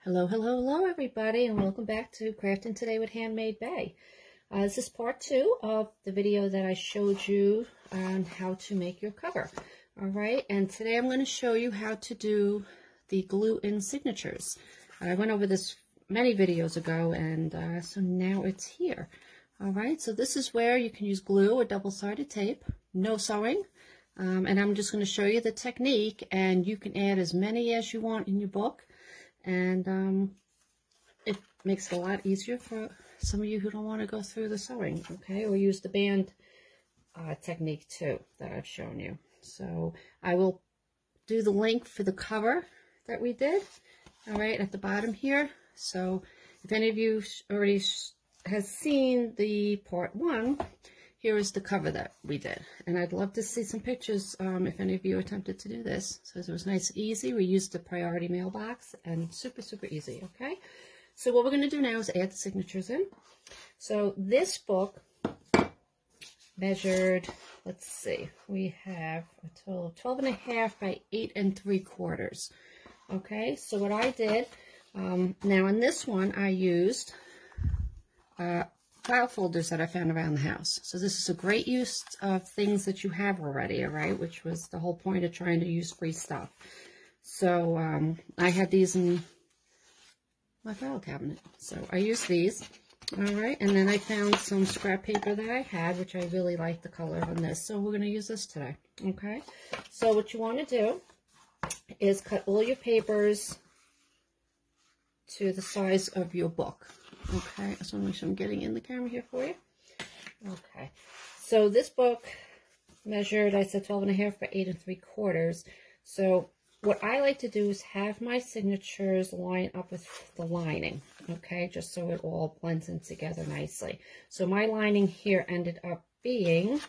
Hello, hello, hello everybody, and welcome back to Crafting Today with Handmade Bay. This is part 2 of the video that I showed you on how to make your cover. Alright, and today I'm going to show you how to do the glue-in signatures. I went over this many videos ago, and so now it's here. Alright, so this is where you can use glue or double-sided tape, no sewing, and I'm just going to show you the technique, and you can add as many as you want in your book. And it makes it a lot easier for some of you who don't want to go through the sewing, okay, or use the band technique too that I've shown you. So I will do the link for the cover that we did, all right, at the bottom here. So if any of you already has seen the part 1, here is the cover that we did, and I'd love to see some pictures if any of you attempted to do this. So it was nice and easy. We used the priority mailbox, and super easy, okay? So what we're going to do now is add the signatures in. So this book measured, let's see, we have a total of 12.5 by 8 3/4. Okay, so what I did, now in this one I used file folders that I found around the house. So this is a great use of things that you have already, all right, which was the whole point of trying to use free stuff. So I had these in my file cabinet, so I used these, all right, and then I found some scrap paper that I had, which I really like the color on this, so we're going to use this today, okay? So what you want to do is cut all your papers to the size of your book. Okay, I just want to make sure I'm getting in the camera here for you. Okay, so this book measured, I said 12.5 by 8 3/4. So what I like to do is have my signatures line up with the lining, okay, just so it all blends in together nicely. So my lining here ended up being,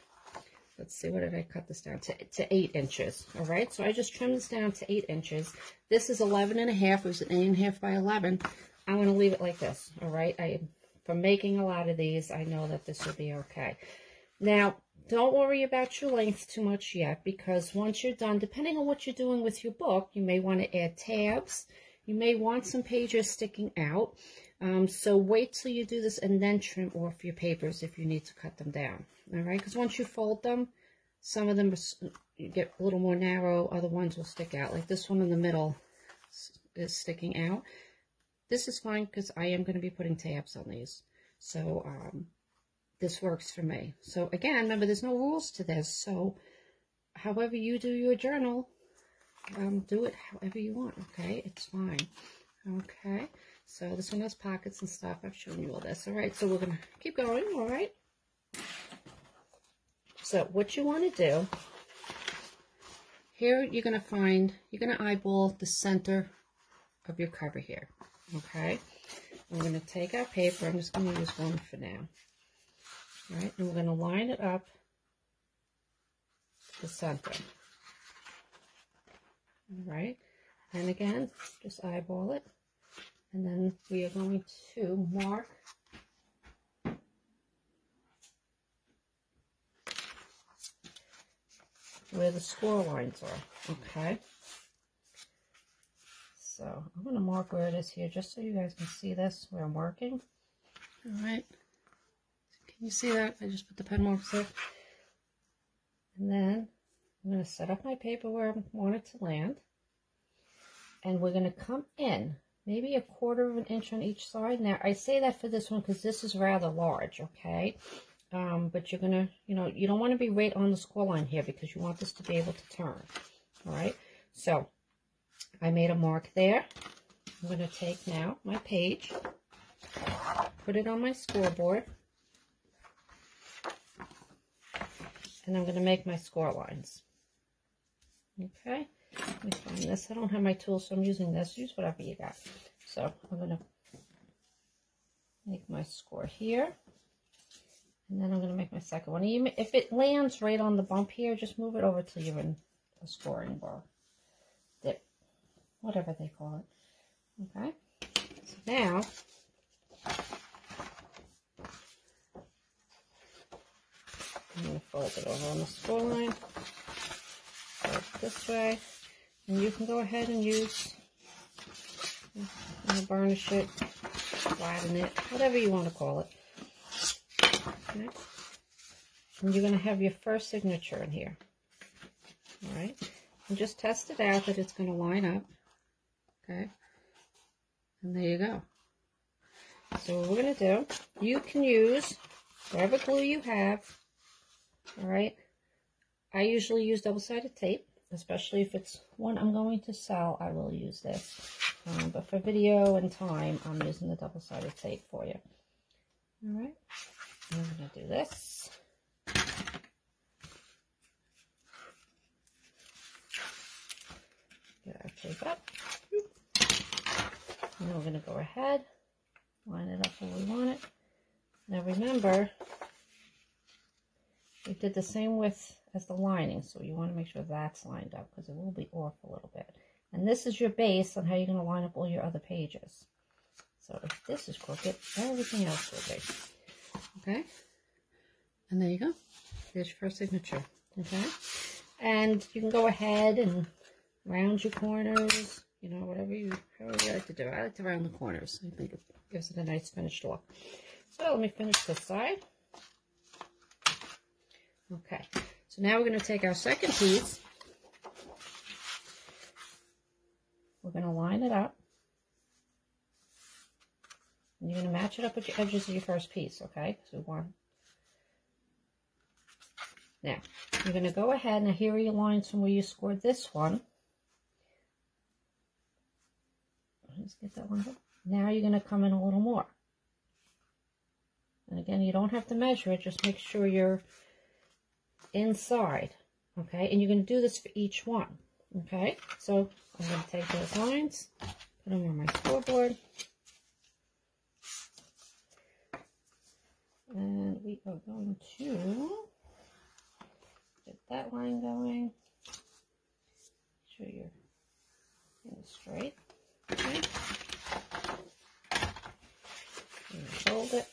let's see, what did I cut this down to 8 inches, all right? So I just trimmed this down to 8 inches. This is 11.5, it was an 8.5 by 11. I'm going to leave it like this, all right? From making a lot of these, I know that this will be okay. Now, don't worry about your length too much yet, because once you're done, depending on what you're doing with your book, you may want to add tabs. You may want some pages sticking out. So wait till you do this and then trim off your papers if you need to cut them down, all right? Because once you fold them, some of them get a little more narrow, other ones will stick out. Like this one in the middle is sticking out. This is fine because I am going to be putting tabs on these. So this works for me. So again, remember, there's no rules to this. So however you do your journal, do it however you want, okay? It's fine. Okay, so this one has pockets and stuff. I've shown you all this. All right, so we're going to keep going, all right? So what you want to do, here you're going to eyeball the center of your cover here. Okay, we're going to take our paper. I'm just going to use one for now. All right, and we're going to line it up to the center. All right, and again, just eyeball it. And then we are going to mark where the score lines are. Okay. So I'm going to mark where it is here, just so you guys can see this, where I'm marking. All right. Can you see that? I just put the pen marks there. And then I'm going to set up my paper where I want it to land. And we're going to come in maybe 1/4 inch on each side. Now, I say that for this one because this is rather large, okay? But you're going to, you don't want to be right on the score line here because you want this to be able to turn. All right. So I made a mark there. I'm going to take now my page, put it on my scoreboard, and I'm going to make my score lines. Okay, let me find this. I don't have my tool, so I'm using this. Use whatever you got. So I'm going to make my score here, and then I'm going to make my second one. If it lands right on the bump here, just move it over till you're in a scoring bar. Dip. Whatever they call it. Okay, so now I'm going to fold it over on the score line, fold it this way, and you can go ahead and use burnish it, flatten it, whatever you want to call it. Okay. And you're going to have your first signature in here. All right. And just test it out that it's going to line up. Okay. And there you go. So what we're going to do, you can use whatever glue you have. All right. I usually use double-sided tape, especially if it's one I'm going to sell. I will use this. But for video and time, I'm using the double-sided tape for you. All right. I'm going to do this. Get our tape up. And then we're going to go ahead, line it up where we want it. Now remember, we did the same width as the lining, so you want to make sure that's lined up because it will be off a little bit. And this is your base on how you're going to line up all your other pages. So if this is crooked, everything else will be. Okay? And there you go. There's your first signature. Okay? And you can go ahead and round your corners, you know, however you like to do it. I like to round the corners. I think it gives it a nice finished look. So let me finish this side. Okay, so now we're going to take our second piece. We're going to line it up. And you're going to match it up with your edges of your first piece, okay? So we want. Now, you're going to go ahead, now here are your lines from where you scored this one. Let's get that one. Now you're going to come in a little more. And again, you don't have to measure it, just make sure you're inside, okay? And you're going to do this for each one, okay? So I'm going to take those lines, put them on my scoreboard, and we are going to get that line going. Make sure you're getting straight, okay? And fold it.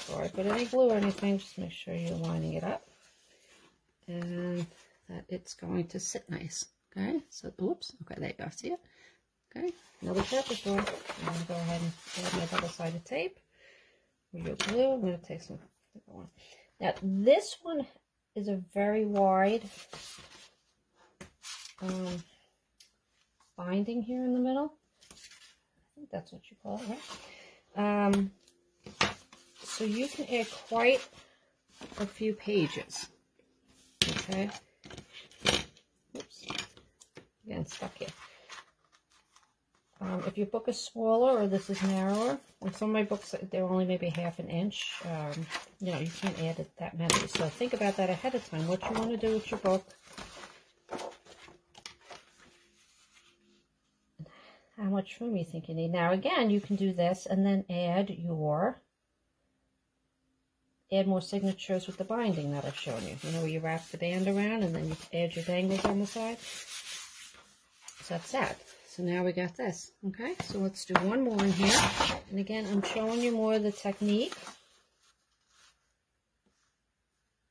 Before I put any glue or anything, just make sure you're lining it up and that it's going to sit nice. Okay, so oops, okay, there you go, see it? Okay, another purpose one. I'm going to go ahead and add my double-sided tape with your glue. I'm going to take some different one. Now, this one is a very wide binding here in the middle. I think that's what you call it, right? So you can add quite a few pages, okay? Oops, again, stuck here. If your book is smaller or this is narrower, and some of my books, they're only maybe half an inch, you know, you can't add it that many. So think about that ahead of time, what you want to do with your book, and how much room you think you need. Now, again, you can do this and then add more signatures with the binding that I've shown you. You know, where you wrap the band around and then you add your dangles on the side. So that's that. So now we got this. Okay, so let's do one more in here. And again, I'm showing you more of the technique.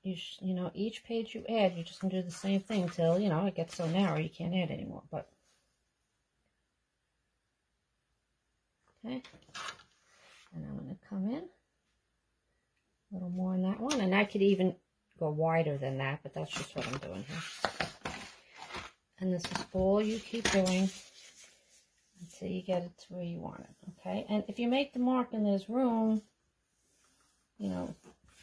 You know, each page you add, you're just going to do the same thing till, you know, it gets so narrow you can't add anymore. But okay, and I'm going to come in a little more on that one, and I could even go wider than that, but that's just what I'm doing here. And this is all you keep doing until you get it to where you want it, okay? And if you make the mark and there's room, you know,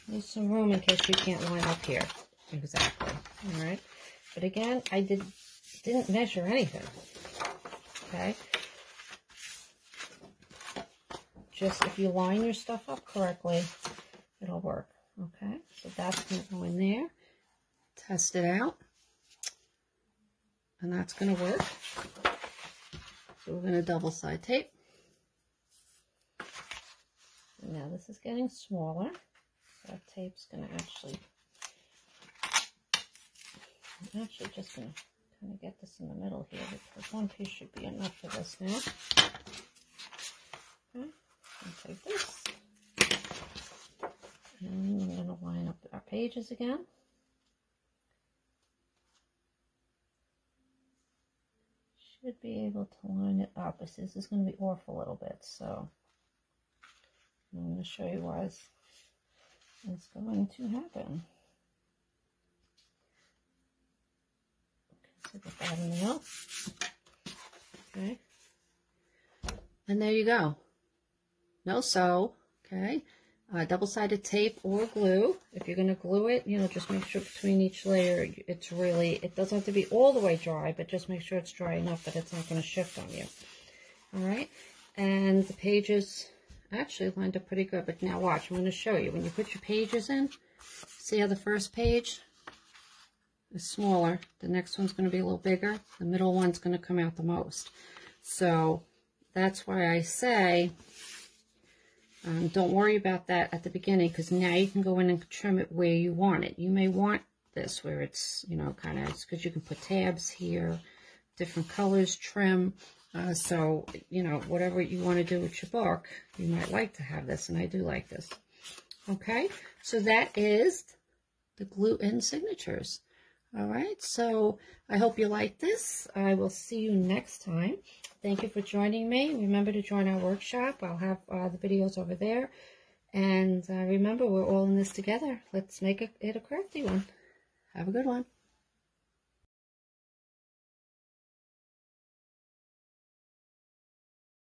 there's some room in case you can't line up here exactly, all right? But again, I didn't measure anything, okay? Just if you line your stuff up correctly, it'll work, okay? So that's going to go in there. Test it out. And that's going to work. So we're going to double side tape. And now this is getting smaller. So our tape's going to I'm actually just going to kind of get this in the middle here, because one piece should be enough for this now. Okay, and take this. And I'm going to line up our pages again. should be able to line it up. This is going to be off a little bit, so I'm going to show you why it's going to happen. Okay, so get that in the middle. Okay. And there you go. No sew, okay? Double-sided tape or glue. If you're going to glue it, you know, just make sure between each layer, it doesn't have to be all the way dry, but just make sure it's dry enough that it's not going to shift on you. All right? And the pages actually lined up pretty good, but now watch, I'm going to show you. When you put your pages in, see how the first page is smaller. The next one's going to be a little bigger. The middle one's going to come out the most. So that's why I say, don't worry about that at the beginning, because now you can go in and trim it where you want it. You may want this where it's, you know, kind of, because you can put tabs here, different colors, trim. So, you know, whatever you want to do with your book, you might like to have this, and I do like this. Okay, so that is the glue-in signatures. All right, so I hope you like this. I will see you next time. Thank you for joining me. Remember to join our workshop. I'll have the videos over there. And remember, we're all in this together. Let's make it a crafty one. Have a good one.